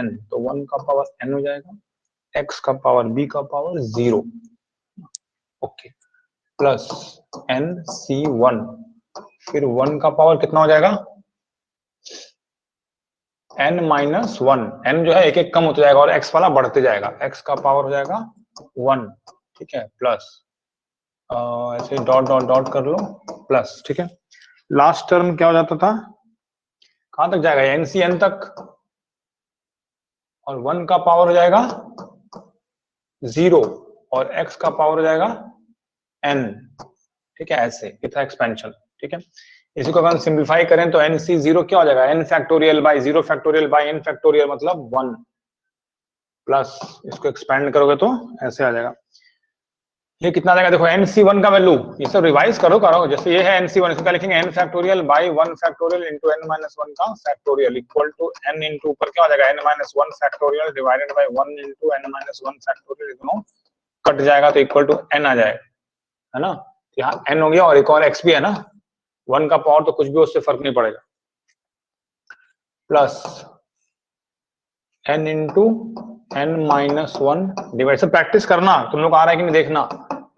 n, तो 1 का power n हो जाएगा, x का पावर b का पावर 0, ओके, प्लस nc1, फिर 1 का पावर कितना हो जाएगा, n माइनस 1, n जो है एक एक कम होता जाएगा और x वाला बढ़ते जाएगा, x का पावर हो जाएगा 1, ठीक है, प्लस ऐसे डॉट डॉट डॉट कर लो, प्लस, ठीक है। लास्ट टर्म क्या हो जाता था, कहां तक जाएगा, ncn तक, और 1 का पावर हो जाएगा 0 और x का पावर हो जाएगा n, ठीक है, ऐसे ये था एक्सपेंशन, ठीक है। इसी को अगर सिंप्लीफाई करें तो nc0 क्या हो जाएगा, n factorial bye 0 factorial by n factorial मतलब 1, प्लस इसको एक्सपेंड करोगे तो ऐसे आ जाएगा। ये कितना आ जाएगा, देखो nc1 का वैल्यू, ये सब रिवाइज करो, जैसे ये है nc1, इसका लिखेंगे n factorial by 1 factorial into n minus 1 का factorial equal to n into ऊपर क्या हो जाएगा n minus 1 factorial divided by 1 into n minus 1 factorial, दोनों कट जाएगा तो इक्वल टू n आ जाएगा, है ना। यहाँ n हो गया और एक और x भी है ना, 1 का पावर तो कुछ भी उससे फर्क नहीं पड़ेगा, plus n into n minus 1 divide से प्रैक्टिस करना, तुम लोग आ रहा है कि नहीं देखना,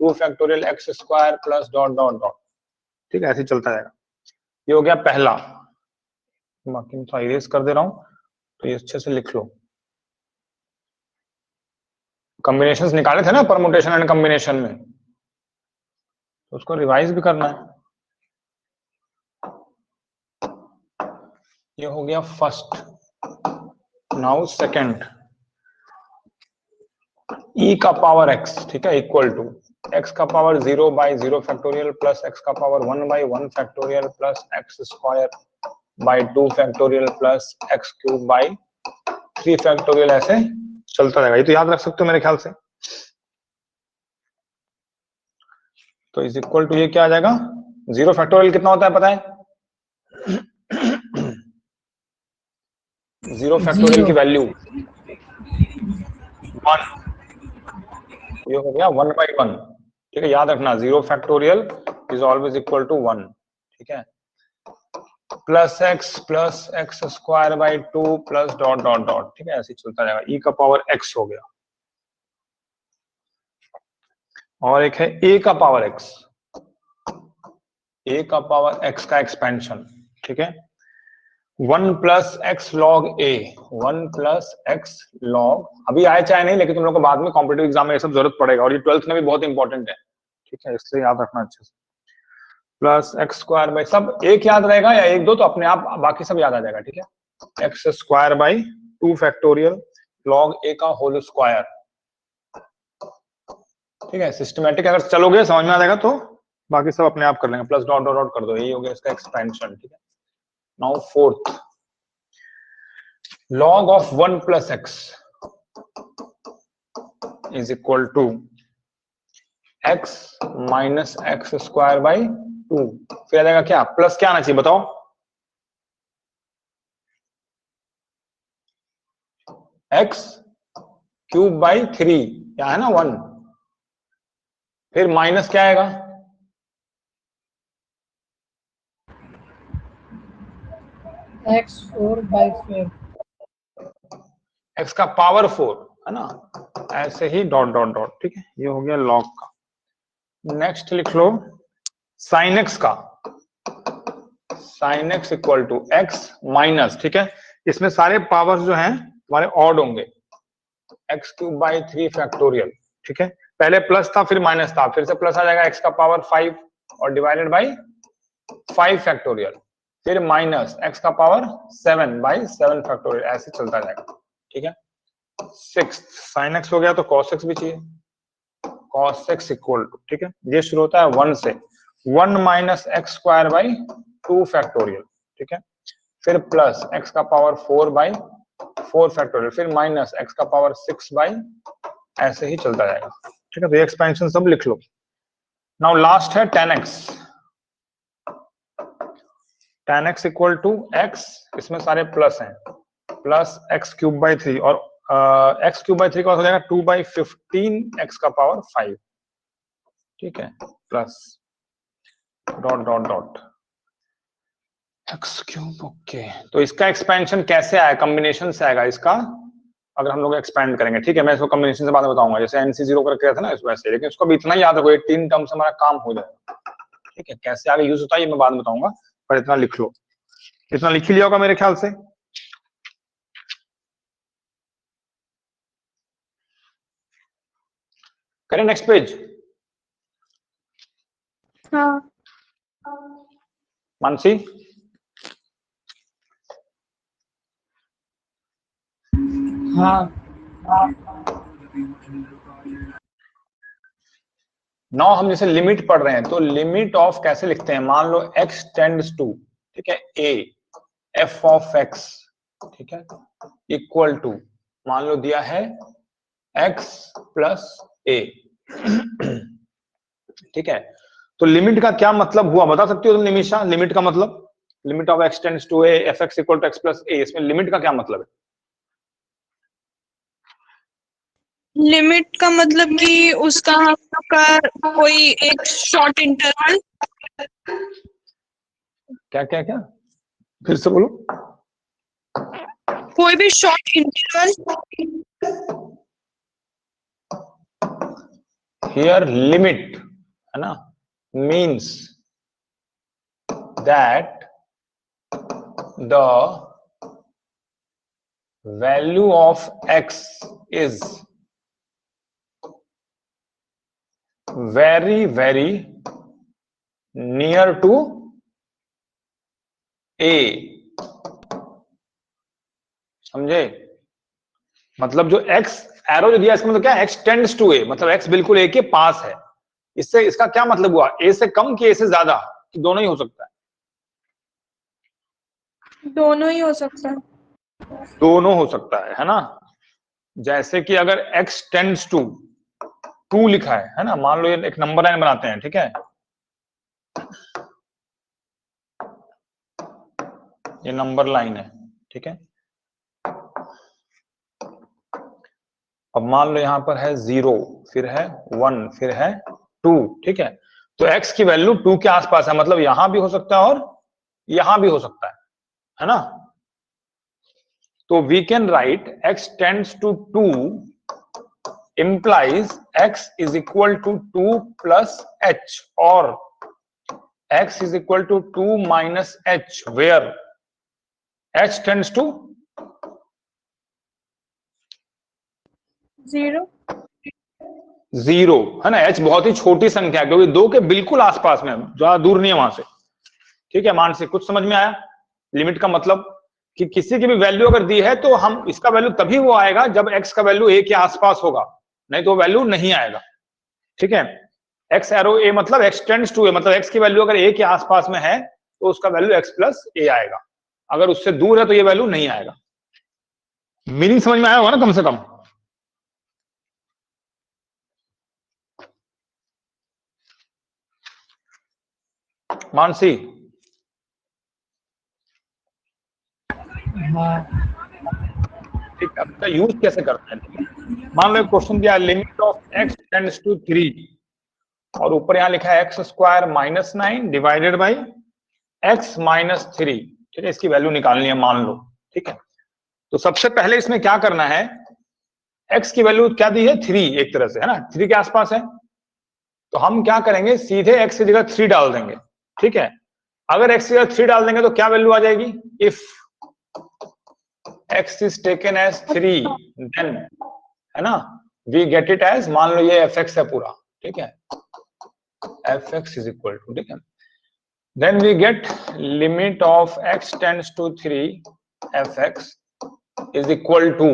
2 factorial x square plus dot dot dot, ठीक है, ऐसे चलता जाएगा। ये हो गया पहला, बाकी मैं थोड़ा इरेज कर दे रहा हूं तो ये अच्छे से लिख लो। कॉम्बिनेशंस निकाले थे ना परमुटेशन एंड कॉम्बिनेशन में, तो उसको रिवाइज भी करना है। ये हो गया फर्स्ट, नाउ सेकंड, e का पावर x, ठीक है, इक्वल टू x का power 0 by 0 factorial plus x का power 1 by 1 factorial plus x square by 2 factorial plus x cube by 3 factorial, ऐसे चलता रहेगा। ये तो याद रख सकते हो मेरे ख्याल से। तो इज इक्वल टू ये क्या आ जाएगा, 0 फैक्टोरियल कितना होता है पता है, 0 फैक्टोरियल की वैल्यू 1, ये हो गया 1 बाई 1, ठीक है, याद रखना 0 factorial is always equal to 1, ठीक है, plus x square by 2 plus dot dot dot, ठीक है, ऐसे चलता जाएगा। e का पावर x हो गया, और एक है a का पावर x, a का पावर x का एक्सपेंशन, ठीक है, 1 plus x log a, 1 plus x log, अभी आए चाहे नहीं लेकिन तुम लोग को बाद में कॉम्पिटिटिव एग्जाम में ये सब जरूरत पड़ेगा, और ये 12th में भी बहुत इंपॉर्टेंट है, ठीक है, इसलिए याद रखना अच्छे से। प्लस एक्स स्क्वायर बाई, सब एक याद रहेगा या एक दो तो अपने आप बाकी सब याद आ जाएगा, ठीक है, x square by 2 factorial log a का होल स्क्वायर, ठीक है, सिस्टमैटिक अगर चलोगे समझ में आ जाएगा तो बाकी सब अपने आप कर लेंगे, प्लस डॉट डॉट डॉट कर दो, यही हो गया इसका एक्सपेंशन, ठीक है। Now fourth, log of 1 plus x is equal to x minus x square by 2, फिर आ जाएगा क्या, प्लस क्या आना चाहिए बताओ, x क्यूब बाई 3, क्या है ना 1, फिर माइनस क्या आएगा, x 4 by 4, x का पावर 4, है ना, ऐसे ही डॉट डॉट डॉट, ठीक है, ये हो गया लॉग का। नेक्स्ट लिख लो साइन x का, sine x equal to x minus, ठीक है, इसमें सारे पावर्स जो हैं हमारे ऑड होंगे, x क्यूब बाई 3 फैक्टोरियल, ठीक है, पहले प्लस था फिर माइनस था, फिर से प्लस आ जाएगा x का पावर 5 और डिवाइडेड बाई 5 फैक्टोरियल, फिर माइनस x का पावर 7 बाई 7 फैक्टोरियल, ऐसे चलता जाएगा, ठीक है। 6 साइन x हो गया तो cos x भी चाहिए, cos x इक्वल टू, ठीक है, ये शुरू होता है 1 से, 1 minus x square by 2 factorial, ठीक है, फिर प्लस x का पावर 4 बाई 4 फैक्टोरियल, फिर माइनस x का पावर 6 बाई, ऐसे ही चलता जाएगा, ठीक है, तो ये एक्सपेंशन सब लिख लो। नाउ लास्ट है tan x, tan x equal to x, इसमें सारे प्लस हैं, प्लस x क्यूब बाई 3, और x क्यूब बाई 3 का हो जाएगा 2 बाई 15 x का पावर 5, ठीक है, plus dot dot dot x cube, okay. तो इसका एक्सपेंशन कैसे आया, कॉम्बिनेशन से आएगा, इसका अगर हम लोग एक्सपेंड करेंगे, ठीक है। मैं इसको कॉम्बिनेशन से बाद में बताऊंगा, जैसे NC 0 करके था ना वैसे, लेकिन इसको भी इतना याद रखो, ये 3 टर्म से हमारा काम हो जाएगा, ठीक है। कैसे आगे यूज होता है ये मैं बाद में बताऊंगा, पर इतना लिख लो, इतना लिख ही लिया होगा मेरे ख्याल से। करें नेक्स्ट पेज। हाँ मानसी, हाँ नाउ हम जैसे लिमिट पढ़ रहे हैं, तो लिमिट ऑफ कैसे लिखते हैं, मान लो x टेंड्स टू, ठीक है, a f ऑफ x, ठीक है, इक्वल टू, मान लो दिया है x प्लस a, ठीक है। तो लिमिट का क्या मतलब हुआ बता सकती हो तुम निमिषा? लिमिट का मतलब, limit of x tends to a f x equal to x plus a, इसमें लिमिट का क्या मतलब है? लिमिट का मतलब कि उसका हम लोग का कोई एक शॉर्ट इंटरवल, क्या क्या क्या, फिर से बोलो। कोई भी शॉर्ट इंटरवल, हियर लिमिट है ना, means that the value of x is very very near to a, समझे? मतलब जो x एरो जो दिया इसका मतलब क्या है, x टेंड्स टू a, मतलब x बिल्कुल a के पास है। इससे इसका क्या मतलब हुआ, a से कम कि a से ज्यादा, कि दोनों ही हो सकता है? दोनों ही हो सकता है। दोनों हो सकता है ना। जैसे कि अगर x टेंड्स टू 2 लिखा है ना, मान लो ये एक नंबर लाइन बनाते हैं, ठीक है, ये नंबर लाइन है, ठीक है। अब मान लो यहां पर है 0, फिर है 1, फिर है 2, ठीक है। तो x की वैल्यू 2 के आसपास है, मतलब यहां भी हो सकता है और यहां भी हो सकता है ना। तो we can write x tends to 2 implies x is equal to 2 plus h, or x is equal to 2 minus h, where h tends to 0 0 है ना। h बहुत ही छोटी संख्या है, क्योंकि 2 के बिल्कुल आसपास में, ज्यादा दूर नहीं है वहां से, ठीक है। मानसिक कुछ समझ में आया? लिमिट का मतलब कि किसी की भी वैल्यू अगर दी है तो हम इसका वैल्यू तभी वो आएगा जब x का वैल्यू a के आसपास होगा, नहीं तो वैल्यू नहीं आएगा, ठीक है। x एरो a मतलब x टेंड्स टू a, मतलब x की वैल्यू अगर a के आसपास में है तो उसका वैल्यू x प्लस a आएगा, अगर उससे दूर है तो ये वैल्यू नहीं आएगा। मीनिंग समझ में आया होगा ना कम से कम? मानसी, हाँ ठीक है, इसका यूज कैसे करते हैं? मान लो क्वेश्चन दिया, limit of x tends to 3, और ऊपर यहां लिखा है x square minus 9 divided by x minus 3, ठीक है। इसकी वैल्यू निकालनी है मान लो, ठीक है। तो सबसे पहले इसमें क्या करना है, x की वैल्यू क्या दी है, 3 एक तरह से, है ना, 3 के आसपास है। तो हम क्या करेंगे, सीधे x की जगह 3 डाल देंगे, ठीक है। अगर x की जगह 3 डाल देंगे तो क्या वैल्यू आ जाएगी, if x is taken as 3 then, है ना, वी गेट इट एज, मान लो ये fx है पूरा, ठीक है, fx इज इक्वल टू, ठीक है, then we get limit of x tends to 3 fx is equal to,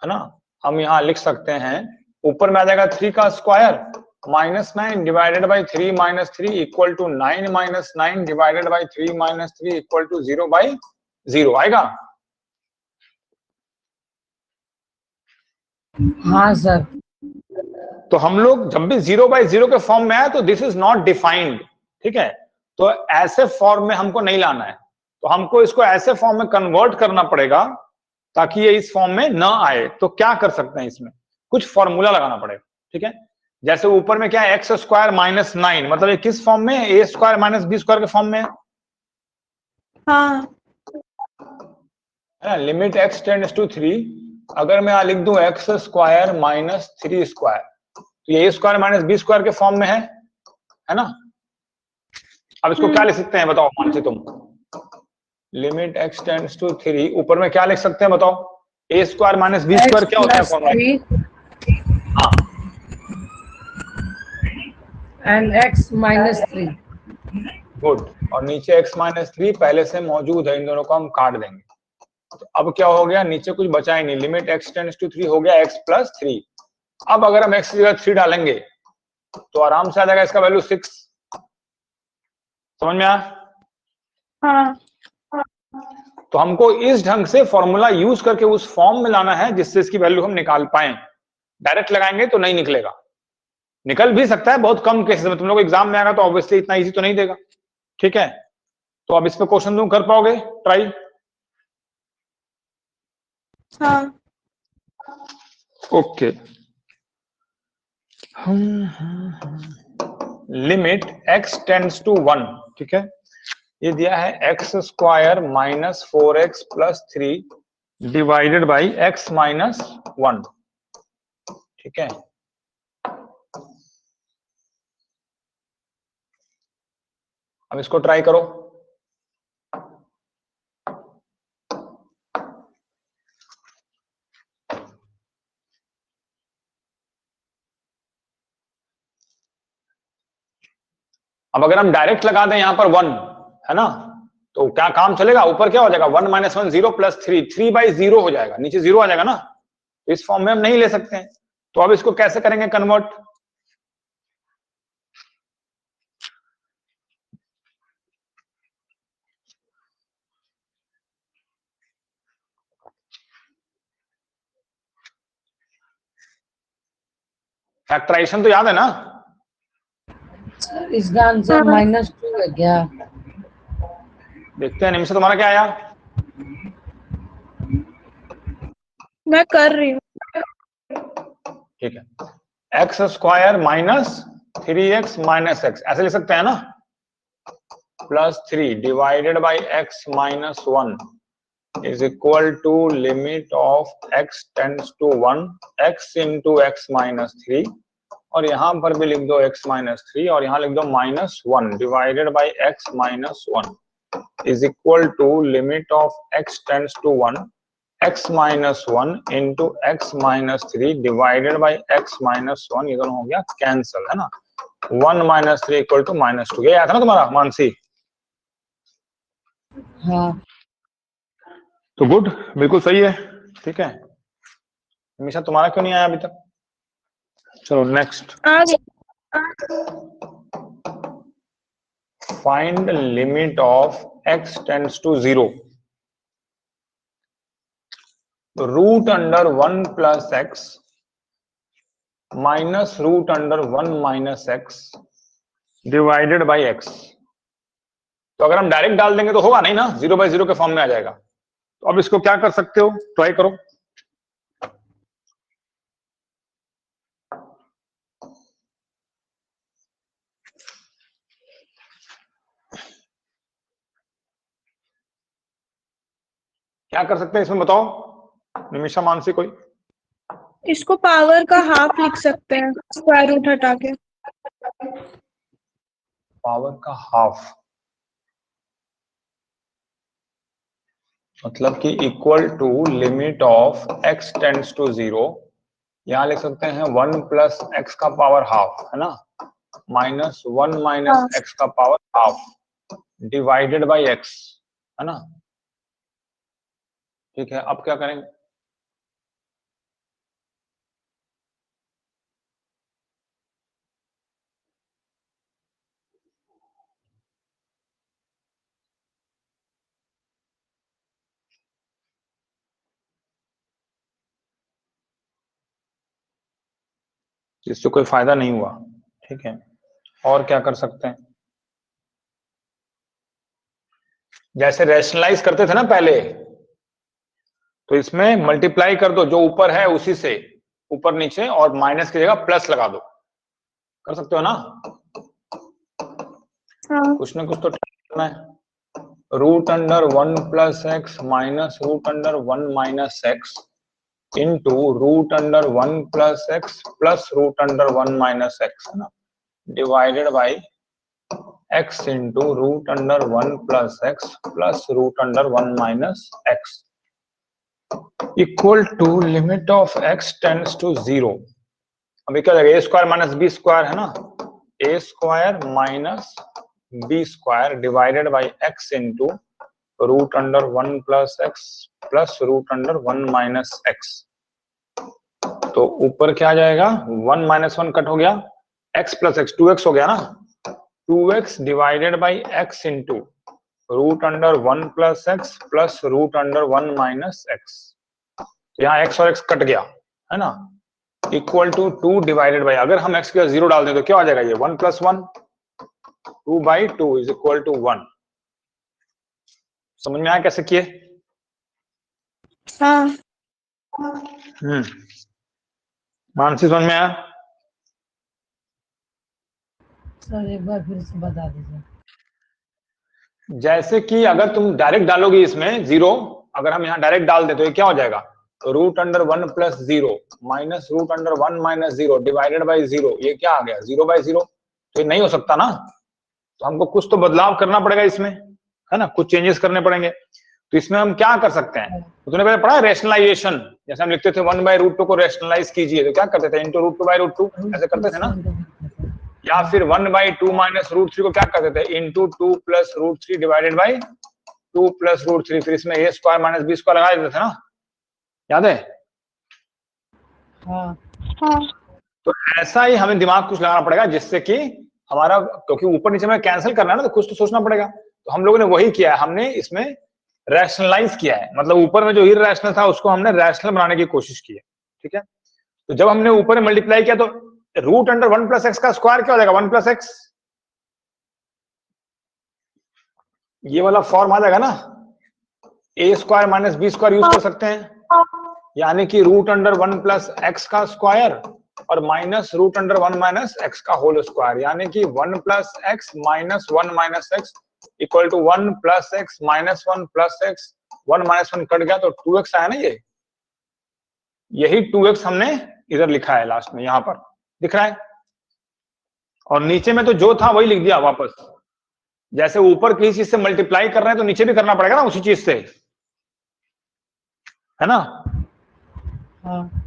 है ना, हम यहां लिख सकते हैं, ऊपर में आ जाएगा 3 का square minus 9 divided by 3 minus 3 equal to 9 minus 9 divided by 3 minus 3 equal to 0 by 0 आएगा। हाँ सर। तो हम लोग जब भी 0 बाई 0 के फॉर्म में आए तो दिस इज नॉट डिफाइंड, ठीक है। तो ऐसे फॉर्म में हमको नहीं लाना है, तो हमको इसको ऐसे फॉर्म में कन्वर्ट करना पड़ेगा ताकि ये इस फॉर्म में ना आए। तो क्या कर सकते हैं, इसमें कुछ फॉर्मूला लगाना पड़ेगा, ठीक है। जैसे ऊपर में क्या है, एक्स स्क्वायर माइनस 9, मतलब ये किस फॉर्म में है, ए स्क्वायर माइनस बी स्क्वायर के फॉर्म में है, हाँ लिमिट एक्स टेंड्स टू 3 अगर मैं लिख दूं एक्स स्क्वायर माइनस 3 स्क्वायर, तो ये a square minus B square के फॉर्म में है ना। अब इसको क्या लिख सकते हैं बताओ मानसी तुम? लिमिट x टेंड्स टू 3, ऊपर में क्या लिख सकते हैं बताओ? a square minus B square क्या होता है फॉर्मूला? हाँ, एंड x माइनस 3। गुड। और नीचे x माइनस 3 पहले से मौजूद है, इन दोनों को हम काट देंगे। तो अब क्या हो गया, नीचे कुछ बचा ही नहीं, लिमिट x टेंड्स टू 3 हो गया x प्लस 3। अब अगर हम x की जगह 3 डालेंगे तो आराम से आ जाएगा इसका वैल्यू 6। समझ में आया? हाँ। तो हमको इस ढंग से फॉर्मूला यूज करके उस फॉर्म में लाना है जिससे इसकी वैल्यू हम निकाल पाए। डायरेक्ट लगाएंगे तो नहीं निकलेगा, निकल भी सकता है बहुत कम केसेस में, तुम लोग एग्जाम में आएगा तो ऑब्वियसली इतना इजी तो नहीं देगा। ठीक है, तो अब इस पे क्वेश्चन तुम कर पाओगे ट्राई? हाँ। Okay. Limit x tends to 1, ठीक है, ये दिया है x square minus 4x plus 3 divided by x minus 1। ठीक है, अब इसको ट्राई करो। अब अगर हम डायरेक्ट लगा दें यहां पर 1, है ना, तो क्या काम चलेगा? ऊपर क्या हो जाएगा, 1 माइनस 1 0 प्लस 3 बाई 0 हो जाएगा, नीचे 0 आ जाएगा ना। तो इस फॉर्म में हम नहीं ले सकते हैं, तो अब इसको कैसे करेंगे कन्वर्ट? फैक्टराइजेशन तो याद है ना? सर इसका आंसर -2 है क्या? देखते हैं निमिषा तुम्हारा क्या आया। मैं कर रही हूँ। ठीक है, x square minus 3x minus x, ऐसे लिख सकते हैं ना, plus 3 divided by x minus 1 is equal to limit of x tends to 1 x into x minus 3, और यहां पर भी लिख दो x माइनस 3 और यहां लिख दो minus 1 divided by x minus 1 is equal to limit of x tends to 1 x minus 1 into x minus 3 divided by x minus 1, ये दोनों हो गया कैंसल, है ना। 1 माइनस 3 इक्वल टू -2, ये आया था ना तुम्हारा मानसी? हाँ। तो गुड, बिल्कुल सही है। ठीक है, हमेशा तुम्हारा क्यों नहीं आया अभी तक? चलो नेक्स्ट, आ गया। Find limit of x tends to 0 root under 1 plus x minus root under 1 minus x divided by x. तो अगर हम डायरेक्ट डाल देंगे तो होगा नहीं ना, 0 बाई 0 के फॉर्म में आ जाएगा। तो अब इसको क्या कर सकते हो, ट्राई करो। क्या कर सकते हैं इसमें बताओ निमिषा, मानसी, कोई? इसको पावर का हाफ लिख सकते हैं, स्क्वायर रूट हटा के। पावर का हाफ मतलब कि equal to limit of x tends to 0, यहां लिख सकते हैं 1 प्लस एक्स का पावर हाफ, है ना, माइनस 1 माइनस एक्स का power half divided by x, है ना। ठीक है, अब क्या करेंगे? इससे कोई फायदा नहीं हुआ। ठीक है, और क्या कर सकते हैं? जैसे रैशनलाइज करते थे ना पहले, तो इसमें मल्टीप्लाई कर दो, जो ऊपर है उसी से ऊपर नीचे, और माइनस की जगह प्लस लगा दो। कर सकते हो ना? हाँ। कुछ ना कुछ तो करना है। Root under 1 plus x minus root under 1 minus x into root under 1 plus x plus root under 1 minus x, है ना, divided by x into root under 1 plus x plus root under 1 minus x equal to limit of x tends to 0। अभी क्या जाएगा, A square minus B square, है ना, A square minus B square divided by x into root under 1 plus x plus root under 1 minus x. तो ऊपर क्या आ जाएगा, 1 minus 1 cut हो गया, x प्लस एक्स 2x हो गया ना, 2x divided by x into root under 1 plus x plus root under 1 minus x. यहाँ x और x कट गया, है ना, इक्वल टू 2 डिवाइडेड बाई, अगर हम x के 0 डाल दें तो क्या आ जाएगा, ये 1 plus 1, 2 by 2 is equal to 1। समझ में आया कैसे किए? हाँ। मानसी समझ में आया? सर एक बार फिर से बता दीजिए। जैसे कि अगर तुम डायरेक्ट डालोगे इसमें 0, अगर हम यहाँ डायरेक्ट डाल दे तो ये क्या हो जाएगा, root under 1 plus 0 minus root under 1 minus 0 divided by 0, ये क्या आ गया 0 बाई 0। तो ये नहीं हो सकता ना, तो हमको कुछ तो बदलाव करना पड़ेगा इसमें, है ना, कुछ चेंजेस करने पड़ेंगे। तो इसमें हम क्या कर सकते हैं, तो तूने पहले पढ़ा है रेशनलाइजेशन, जैसे हम लिखते थे 1 बाई रूट 2 को रेशनलाइज कीजिए तो क्या करते थे, इंटू रूट 2 बाई रूट 2 ऐसे करते थे ना, या फिर 1 बाई 2 माइनस रूट 3 को क्या करते थे, into 2 plus root 3 divided by 2 plus root 3, फिर इसमें a square minus B square लगा देते थे ना, याद है? हाँ। तो ऐसा ही हमें दिमाग कुछ लगाना पड़ेगा जिससे कि हमारा, क्योंकि ऊपर नीचे में कैंसिल करना है ना, तो कुछ तो सोचना पड़ेगा। तो हम लोगों ने वही किया है, हमने इसमें रैशनलाइज किया है, मतलब ऊपर में जो इरैशनल था उसको हमने रैशनल बनाने की कोशिश की है, ठीक है। तो जब हमने ऊपर में मल्टीप्लाई किया तो रूट अंडर 1 प्लस एक्स का स्क्वायर क्या हो जाएगा, 1 प्लस एक्स, ये वाला फॉर्म आ जाएगा ना, A square minus B square use कर सकते हैं, यानी कि रूट अंडर 1 प्लस एक्स का स्क्वायर और माइनस रूट अंडर 1 माइनस एक्स का होल स्क्वायर, यानी कि 1 plus x minus 1 minus x equal to 1 plus x minus 1 plus x, 1 minus 1 cut गया तो 2x आया ना, ये यही 2x हमने इधर लिखा है लास्ट में, यहां पर दिख रहा है, और नीचे में तो जो था वही लिख दिया वापस। जैसे ऊपर किसी चीज से मल्टीप्लाई कर रहे हैं तो नीचे भी करना पड़ेगा ना उसी चीज से, है ना। हाँ।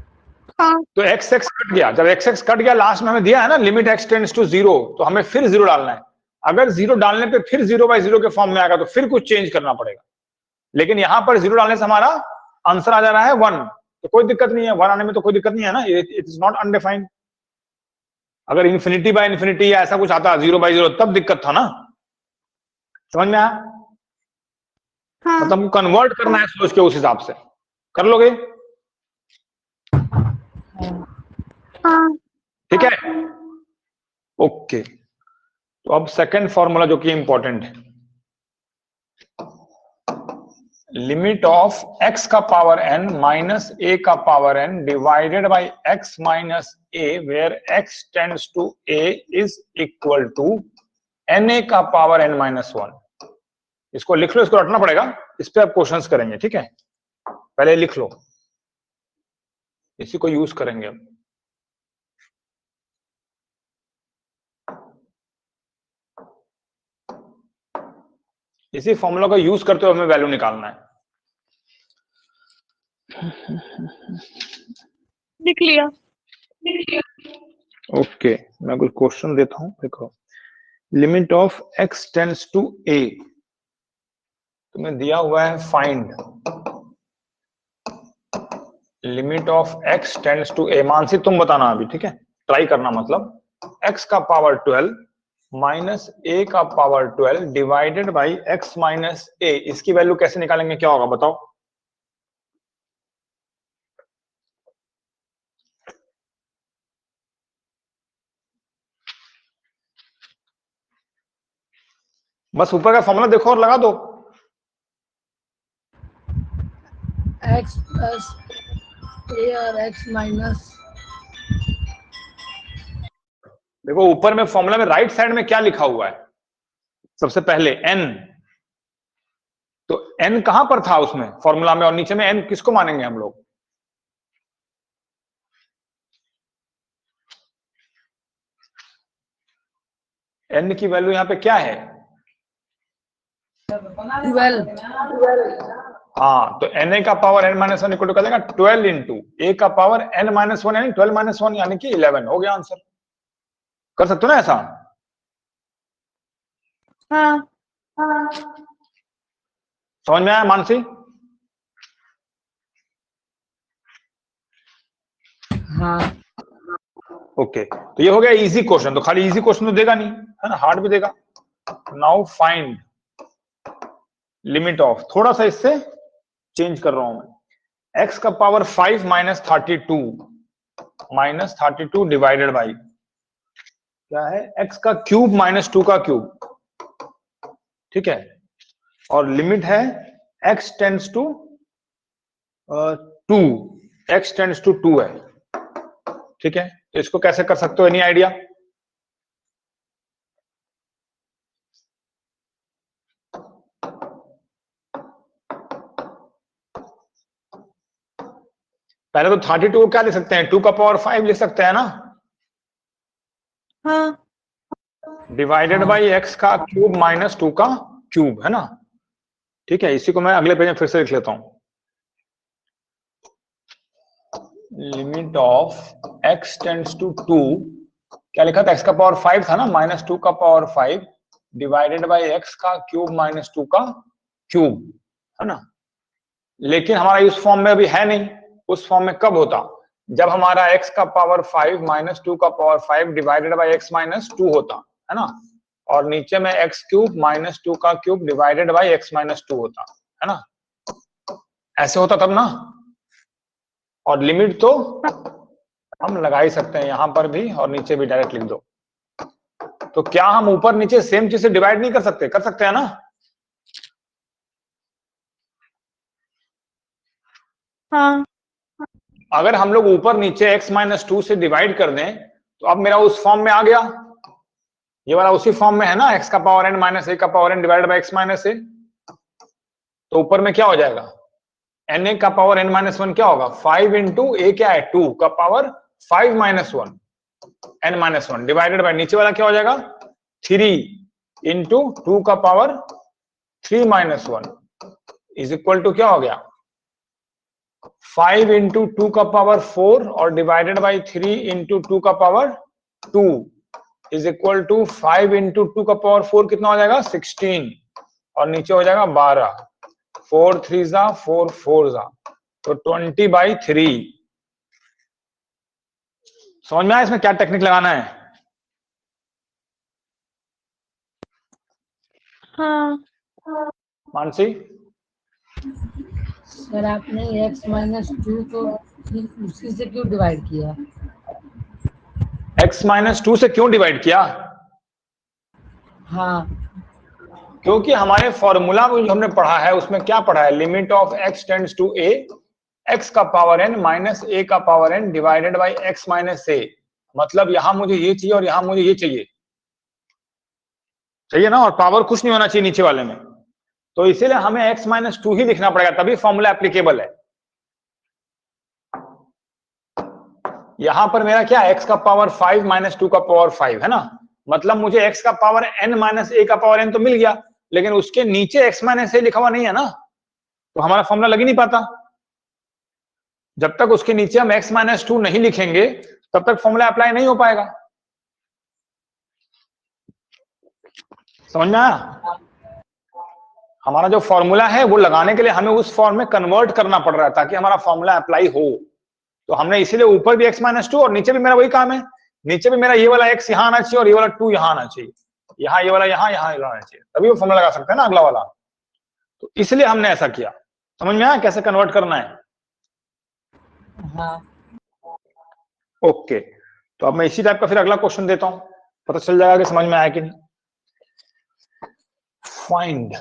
तो x x कट गया, जब x x कट गया लास्ट में हमें दिया है ना लिमिट x टेंड्स टू 0, तो हमें फिर 0 डालना है। अगर 0 डालने पे फिर 0 बाई 0 के फॉर्म में आएगा तो फिर कुछ चेंज करना पड़ेगा, लेकिन यहां पर 0 डालने से हमारा आंसर आ जा रहा है 1, तो कोई दिक्कत नहीं है, 1 आने में तो कोई दिक्कत नहीं है ना, इट इज नॉट अनडिफाइंड। अगर इन्फिनिटी बाय इन्फिनिटी या ऐसा कुछ आता 0 बाई 0 तब दिक्कत था ना, समझ में आया? हाँ। मतलब कन्वर्ट करना है सोच के, उस हिसाब से कर लोगे, हाँ। ठीक है, ओके। तो अब सेकंड फॉर्मूला जो कि इंपॉर्टेंट है, लिमिट ऑफ x का पावर n माइनस a का power n divided by x minus a where x tends to a is equal to na का पावर n माइनस 1। इसको लिख लो, इसको रटना पड़ेगा, इस पे आप क्वेश्चंस करेंगे, ठीक है, पहले लिख लो, इसी को यूज करेंगे अब। इसी फॉर्मूला का यूज करते हुए हमें वैल्यू निकालना है। लिख लिया। ओके, मैं कुछ क्वेश्चन देता हूं, देखो। Limit of x tends to a, तुम्हें दिया हुआ है find limit of x tends to a। Mansi तुम बताना अभी, ठीक है, ट्राई करना, मतलब x का पावर 12 माइनस a का power 12 divided by x minus a, इसकी वैल्यू कैसे निकालेंगे, क्या होगा बताओ? बस ऊपर का फॉर्मूला देखो और लगा दो। x प्लस a और x माइनस, देखो ऊपर में फॉर्मूला में राइट साइड में क्या लिखा हुआ है, सबसे पहले n, तो n कहां पर था उसमें फॉर्मूला में, और नीचे में n किसको मानेंगे हम लोग? n की वैल्यू यहाँ पे क्या है? 12. हाँ, तो na का power n minus one equal to कर देगा 12 इंटू a का पावर n माइनस वन यानी 12 माइनस वन यानी कि 11 हो गया आंसर। कर सकते हो ना ऐसा? हाँ समझ में आया मानसी? हाँ. ओके, तो ये हो गया इजी क्वेश्चन। तो खाली इजी क्वेश्चन तो देगा नहीं, है ना, हार्ड भी देगा। नाउ फाइंड लिमिट ऑफ, थोड़ा सा इससे चेंज कर रहा हूं मैं, x का पावर 5 माइनस 32 डिवाइडेड बाई क्या है, x का क्यूब माइनस 2 का क्यूब, ठीक है, और लिमिट है x tends to 2, x tends to 2 है, ठीक है। तो इसको कैसे कर सकते हो, एनी आइडिया? पहले तो 32 को क्या लिख सकते हैं, 2 का पावर 5 लिख सकते हैं ना, हाँ डिवाइडेड बाई x का क्यूब माइनस 2 का क्यूब, है ना, ठीक है। इसी को मैं अगले पेज में फिर से लिख लेता हूं, limit of x tends to 2, क्या लिखा था, x का पावर 5 था ना, माइनस 2 का पावर 5 डिवाइडेड बाई x का क्यूब माइनस 2 का क्यूब, है ना। लेकिन हमारा इस फॉर्म में अभी है नहीं, उस फॉर्म में कब होता, जब हमारा x का पावर 5 माइनस 2 का power 5 divided by x minus 2 होता, है ना, और नीचे में x क्यूब माइनस 2 का cube divided by x minus 2 होता, है ना, ऐसे होता तब ना। और लिमिट तो हम लगा ही सकते हैं यहां पर भी और नीचे भी, डायरेक्ट लिख दो। तो क्या हम ऊपर नीचे सेम चीज से डिवाइड नहीं कर सकते? कर सकते हैं ना। हाँ अगर हम लोग ऊपर नीचे x माइनस 2 से डिवाइड कर दें तो अब मेरा उस फॉर्म में आ गया, ये वाला उसी फॉर्म में है ना, x का पावर n माइनस a का power n divided by x minus a। तो ऊपर में क्या हो जाएगा, na का पावर n माइनस वन क्या होगा, 5 इंटू a क्या है 2 का power 5 minus one n minus one divided by नीचे वाला क्या हो जाएगा 3 इंटू 2 का power 3 minus one is equal to क्या हो गया 5 इंटू 2 का पावर 4 और डिवाइडेड बाई 3 इंटू 2 का power 2 is equal to 5 into 2 का पावर 4 कितना हो जाएगा 16 और नीचे हो जाएगा 12, 4 3 जा 4 4 जा, तो 20/3। समझ में आया इसमें क्या टेक्निक लगाना है? हाँ मानसी, सर आपने x माइनस 2 को फिर उसी से क्यों डिवाइड किया? x माइनस 2 से क्यों डिवाइड किया? हाँ. क्योंकि हमारे फॉर्मूला में जो हमने पढ़ा है उसमें क्या पढ़ा है, limit of x tends to a, x का पावर n माइनस a का power n divided by x minus a। मतलब यहां मुझे ये चाहिए और यहां मुझे ये चाहिए, चाहिए ना, और पावर कुछ नहीं होना चाहिए नीचे वाले में, तो इसीलिए हमें x माइनस 2 ही लिखना पड़ेगा, तभी फॉर्मूला एप्लीकेबल है। यहां पर मेरा क्या, x का पावर 5 माइनस 2 का पावर 5 है ना, मतलब मुझे x का पावर n माइनस a का पावर n तो मिल गया, लेकिन उसके नीचे x माइनस a लिखा हुआ नहीं है ना, तो हमारा फॉर्मूला लग ही नहीं पाता। जब तक उसके नीचे हम x माइनस 2 नहीं लिखेंगे तब तक फॉर्मूला अप्लाई नहीं हो पाएगा। समझ में आया? हमारा जो फॉर्मूला है वो लगाने के लिए हमें उस फॉर्म में कन्वर्ट करना पड़ रहा है ताकि हमारा फॉर्मूला अप्लाई हो। तो हमने इसीलिए ऊपर भी x माइनस 2 और नीचे भी मेरा वही काम है, नीचे भी मेरा ये वाला x यहाँ आना चाहिए और ये वाला 2 यहाँ आना चाहिए, यहाँ ये वाला यहाँ यहाँ आना चाहिए, तभी वो फॉर्मूला लगा सकते हैं ना अगला वाला। तो इसलिए हमने ऐसा किया। समझ में आया कैसे कन्वर्ट करना है? हाँ. ओके, तो अब मैं इसी टाइप का फिर अगला क्वेश्चन देता हूं, पता चल जाएगा कि समझ में आया कि नहीं। Find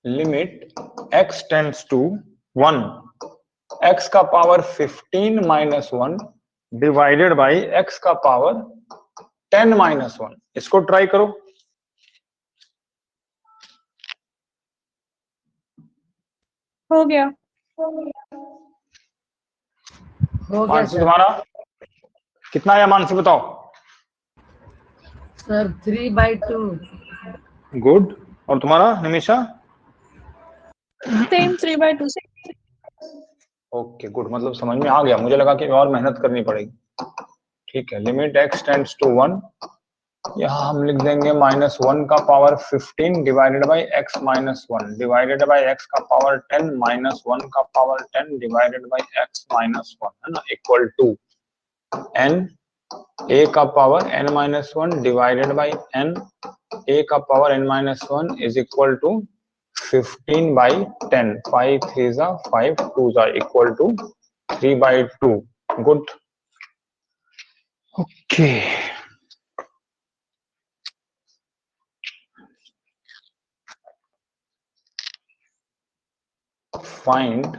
limit x tends to 1, x का power 15 minus 1 divided by x का पावर 10 माइनस 1। इसको ट्राई करो। हो गया। हो गया मानसी सर. तुम्हारा कितना आया मानसी बताओ? सर 3/2। गुड। और तुम्हारा निमिषा? सेम 3/2 से। ओके गुड, मतलब समझ में आ गया, मुझे लगा कि और मेहनत करनी पड़ेगी। ठीक है, लिमिट x टेंड्स टू 1, यहाँ हम लिख देंगे -1 का power 15 divided by x -1 divided by x का पावर 10 -1 का पावर 10 डिवाइडेड बाई x -1, है ना, इक्वल टू n a का power n-1 divided by n a का power n-1 is equal to 15/10, 5 3 जा 5 2 जा equal to 3/2। Good, okay. Find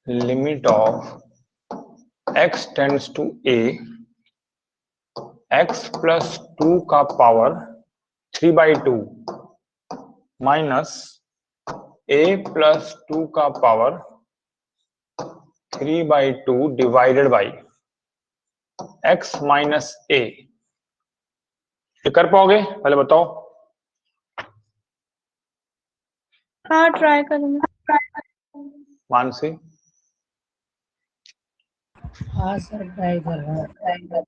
limit of x tends to a, x plus 2 का power 3/2 minus a plus 2 का power 3/2 divided by x minus a। ये कर पाओगे? पहले बताओ। हाँ ट्राई करूंगा। मानसी? हाँ सर, ट्राई कर रहा हूँ।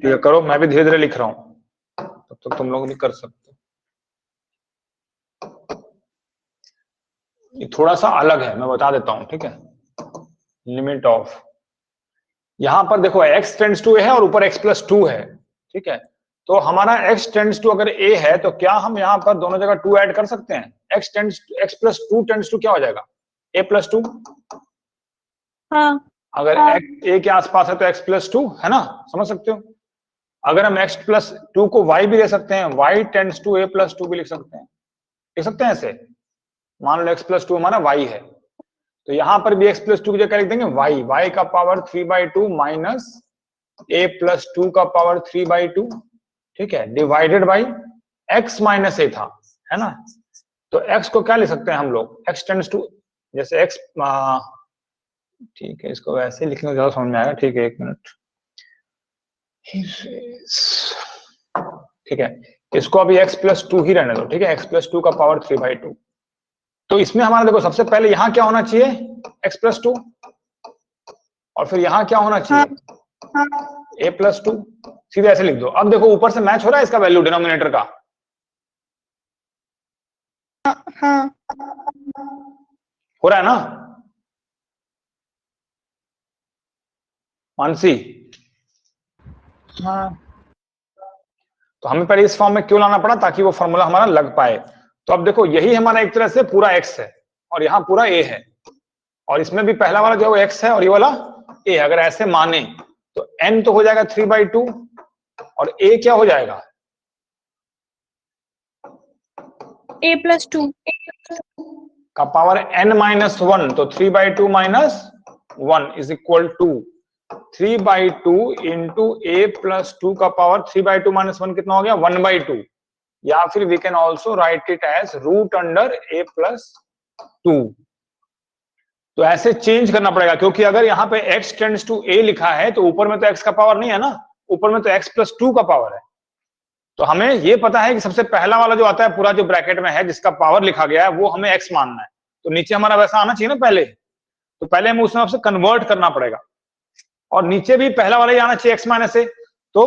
ये करो, मैं भी धीरे धीरे लिख रहा हूं, तब तक तुम लोग भी कर सकते हो। ये थोड़ा सा अलग है, मैं बता देता हूं, ठीक है। लिमिट ऑफ, यहां पर देखो x टेंड्स टू a है और ऊपर x प्लस 2 है, ठीक है। तो हमारा x टेंड्स टू अगर a है तो क्या हम यहां पर दोनों जगह 2 ऐड कर सकते हैं? x प्लस 2 टेंड्स टू क्या हो जाएगा? a plus 2। हाँ अगर x a के आसपास है तो x प्लस 2, है ना, समझ सकते हो। अगर हम x प्लस 2 को y भी ले सकते हैं, y tends to a plus 2 भी लिख सकते हैं, लिख सकते हैं ऐसे। मान लो x प्लस 2 हमारा y है, तो यहां पर भी x प्लस 2 की जगह लिख देंगे y का पावर 3/2 माइनस a प्लस 2 का पावर 3/2, ठीक है, divided by x minus a था, है ना। तो x को क्या लिख सकते हैं हम लोग? x टेंड्स टू, जैसे x, ठीक है, इसको वैसे लिखने में ज्यादा समझ में आएगा, ठीक है, एक मिनट, ठीक है, इसको अभी x प्लस 2 ही रहने दो, ठीक है, x प्लस 2 का पावर 3/2। तो इसमें हमारा देखो सबसे पहले यहां क्या होना चाहिए? x प्लस 2, और फिर यहां क्या होना चाहिए? a प्लस 2, सीधे ऐसे लिख दो। अब देखो ऊपर से मैच हो रहा है इसका वैल्यू डिनोमिनेटर का? हाँ हो रहा है ना मानसी? हाँ तो हमें पहले इस फॉर्म में क्यों लाना पड़ा? ताकि वो फॉर्मूला हमारा लग पाए। तो अब देखो यही हमारा एक तरह से पूरा x है और यहाँ पूरा a है, और इसमें भी पहला वाला जो x है और ये वाला a है। अगर ऐसे माने तो n तो हो जाएगा 3/2 और a क्या हो जाएगा? a प्लस 2 का पावर n-1, तो 3/2 minus 1 is equal to 3/2 into a plus 2 का पावर 3/2 माइनस 1 कितना हो गया? 1/2, या फिर we can also write it as root under a plus 2। तो ऐसे चेंज करना पड़ेगा, क्योंकि अगर यहाँ पे x टेंड्स टू a लिखा है तो ऊपर में तो x का पावर नहीं है ना, ऊपर में तो x प्लस 2 का पावर है। तो हमें ये पता है कि सबसे पहला वाला जो आता है पूरा जो ब्रैकेट में है जिसका पावर लिखा गया है वो हमें x मानना है। तो नीचे हमारा वैसा आना चाहिए ना पहले, तो पहले हमें उसमें आपसे कन्वर्ट करना पड़ेगा, और नीचे भी पहला वाला ही आना चाहिए x माइनस a। तो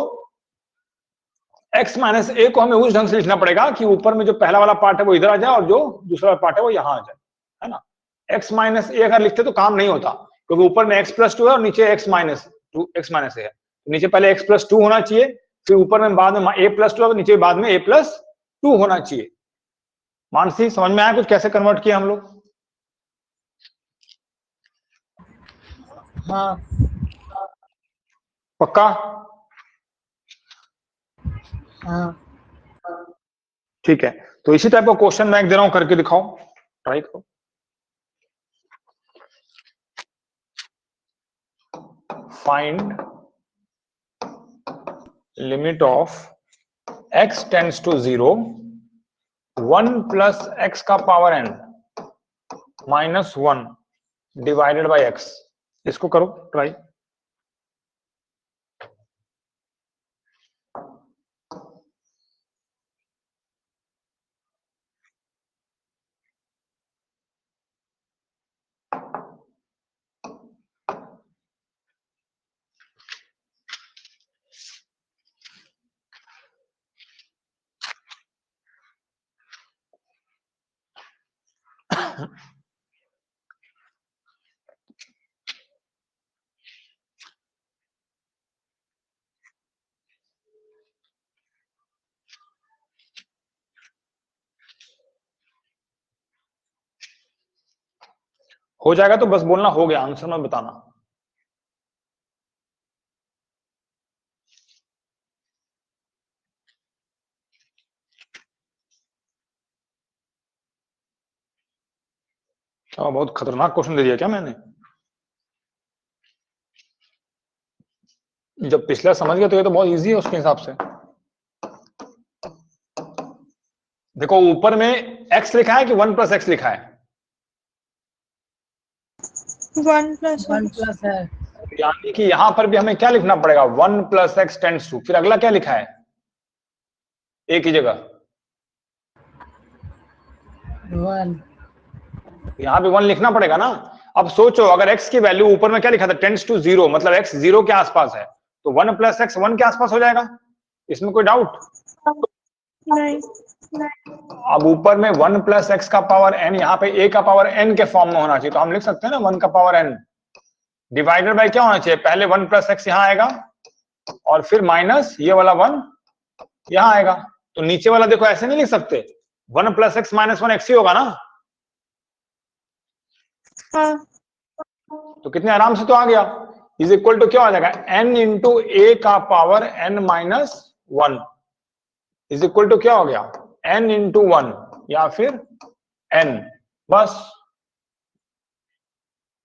x माइनस a को हमें उस ढंग से लिखना पड़ेगा कि ऊपर में जो पहला वाला पार्ट है वो इधर आ जाए और जो दूसरा पार्ट है वो यहां आ जाए, है ना। x माइनस a अगर लिखते तो काम नहीं होता, क्योंकि ऊपर में x प्लस 2 है और नीचे x माइनस a है। तो नीचे पहले x प्लस 2 होना चाहिए, फिर ऊपर में बाद में a प्लस 2 और नीचे बाद में a प्लस 2 होना चाहिए। मानसी समझ में आया कुछ कैसे कन्वर्ट किया हम लोग? हाँ पक्का? हाँ ठीक है, तो इसी टाइप का क्वेश्चन मैं दे रहा हूं, करके दिखाओ, ट्राई करो। Find limit of x tends to 0 1 plus x का power n minus 1 divided by x। इसको करो ट्राई। हो जाएगा तो बस बोलना हो गया, आंसर मत बताना। बहुत खतरनाक क्वेश्चन दे दिया क्या मैंने? जब पिछला समझ गया तो ये तो बहुत इजी है उसके हिसाब से। देखो ऊपर में x लिखा है कि 1 + x लिखा है? 1 + वन 1 प्लस है। यानी कि यहां पर भी हमें क्या लिखना पड़ेगा, 1 + x टेंड्स टू, फिर अगला क्या लिखा है एक ही जगह? 1। यहां पे 1 लिखना पड़ेगा ना। अब सोचो अगर x की वैल्यू ऊपर में क्या लिखा था, टेंड्स टू 0, मतलब x 0 के आसपास है, तो 1 + x 1 के आसपास हो जाएगा, इसमें कोई डाउट नहीं। अब ऊपर में 1 + x का पावर n, यहाँ पे a का पावर n के फॉर्म में होना चाहिए, तो हम लिख सकते हैं ना 1 का पावर n डिवाइडेड बाय क्या होना चाहिए, पहले 1 + x यहाँ आएगा और फिर माइनस ये वाला 1 यहाँ आएगा। तो नीचे वाला देखो ऐसे नहीं लिख सकते, 1 + x - 1 x ही होगा ना। हाँ। तो कितने आराम से तो आ गया, इज इक्वल टू क्या हो जाएगा, n × a का power n - 1 is equal to क्या हो गया, n × 1 या फिर n। बस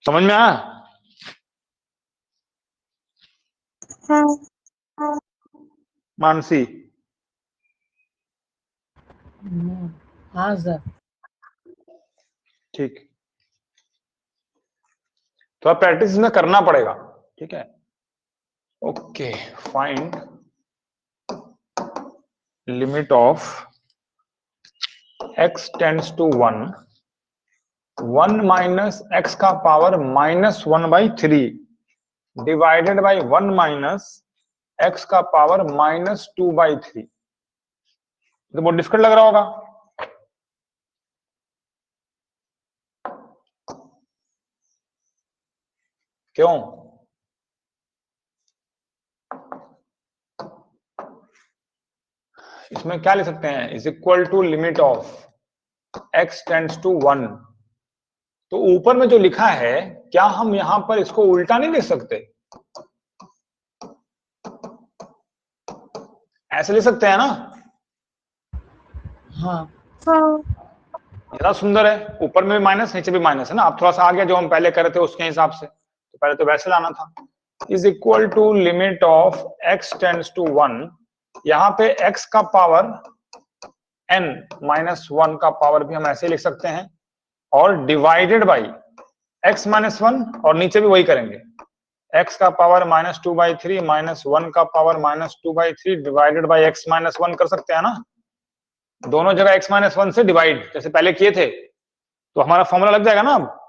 समझ में आया? हाँ। मानसी हाँ सर। ठीक, तो अब प्रैक्टिस में करना पड़ेगा, ठीक है। Okay, find limit of x tends to 1 - x का पावर -1/3 डिवाइडेड बाय 1 - x का पावर -2/3। तो बहुत डिफिकल्ट लग रहा होगा। क्यों? इसमें क्या लिख सकते हैं, is equal to limit of x tends to 1। तो ऊपर में जो लिखा है, क्या हम यहां पर इसको उल्टा नहीं लिख सकते? ऐसे लिख सकते हैं ना। हाँ। हाँ। ज्यादा सुंदर है, ऊपर में भी माइनस नीचे भी माइनस है ना। अब थोड़ा सा आ गया जो हम पहले कर रहे थे उसके हिसाब से, तो पहले तो वैसे लाना था। Is equal to limit of x tends to 1, यहाँ पे x का पावर n - 1 का पावर भी हम ऐसे लिख सकते हैं, और डिवाइडेड बाई x - 1, और नीचे भी वही करेंगे, x का पावर -2/3 -1 का पावर -2/3 डिवाइडेड बाई x - 1 कर सकते हैं ना। दोनों जगह x - 1 से डिवाइड जैसे पहले किए थे, तो हमारा फॉर्मूला लग जाएगा ना। अब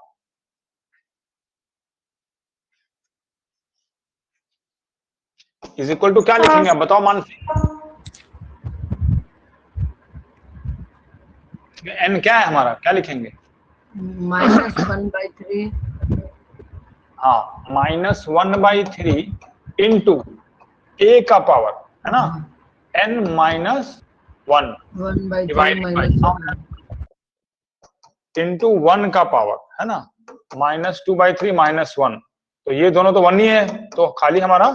इज इक्वल टू क्या लिखेंगे, अब बताओ मानसी, n क्या है हमारा, क्या लिखेंगे? -1/3। हाँ, -1/3 इंटू a का पावर है ना, n - 1 1/3 डिवाइडेड बाई इंटू 1 का पावर है ना, -2/3 -1, तो ये दोनों तो 1 ही है, तो खाली हमारा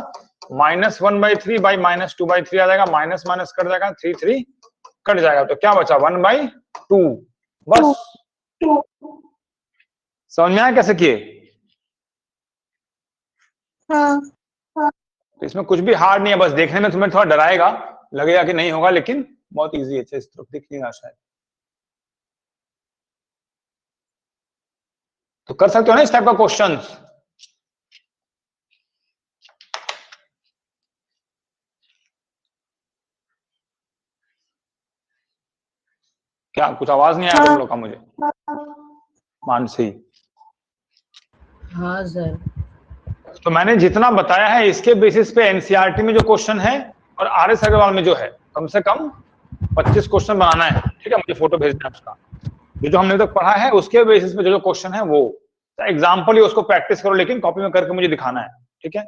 -1/3 बाई -2/3 आ जाएगा, माइनस माइनस कट जाएगा, 3 3 कट जाएगा, तो क्या बचा 1/2। बस समझ में आया कैसे किए? हाँ। तो इसमें कुछ भी हार्ड नहीं है, बस देखने में तुम्हें थोड़ा डराएगा, लगेगा कि नहीं होगा, लेकिन बहुत इजी है। इस तरफ दिख नहीं रहा शायद, तो कर सकते हो ना इस टाइप का क्वेश्चन। क्या कुछ आवाज नहीं आया तुम लोग का मुझे? मानसी, हाँ सर। तो मैंने जितना बताया है इसके बेसिस पे एनसीईआरटी में जो क्वेश्चन है और आरएस अग्रवाल में जो है, कम से कम 25 क्वेश्चन बनाना है, ठीक है। मुझे फोटो भेजना है उसका, जो हमने तक पढ़ा है उसके बेसिस पे जो क्वेश्चन है वो एग्जाम्पल ही उसको प्रैक्टिस करो, लेकिन कॉपी में करके मुझे दिखाना है, ठीक है।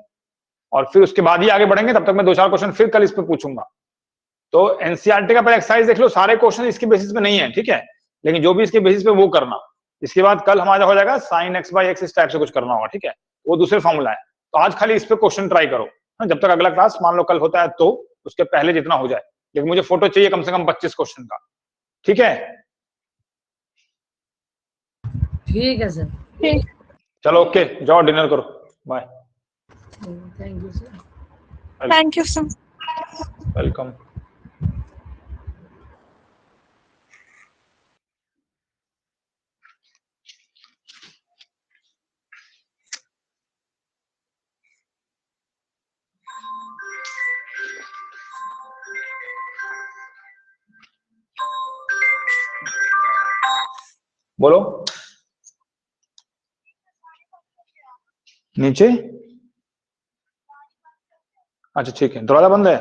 और फिर उसके बाद ही आगे बढ़ेंगे, तब तक मैं 2-4 क्वेश्चन फिर कल इस पे पूछूंगा। तो एनसीईआरटी का पहले एक्सरसाइज देख लो, सारे क्वेश्चन इसके बेसिस पे नहीं है, ठीक है, लेकिन जो भी इसके बेसिस पे वो करना। इसके बाद कल हमारा हो जाएगा साइन एक्स बाई एक्स, इस टाइप से कुछ करना होगा, ठीक है, वो दूसरे फॉर्मूला है। तो आज खाली इस पे क्वेश्चन ट्राई करो, जब तक अगला क्लास मान लो कल होता है तो उसके पहले जितना हो जाए, लेकिन मुझे फोटो चाहिए कम से कम 25 क्वेश्चन का, ठीक है। ठीक है सर। ठीक। चलो ओके, जाओ डिनर करो, bye. Thank you sir. Thank you sir. Welcome. बोलो। नीचे, अच्छा ठीक है, दरवाजा बंद है।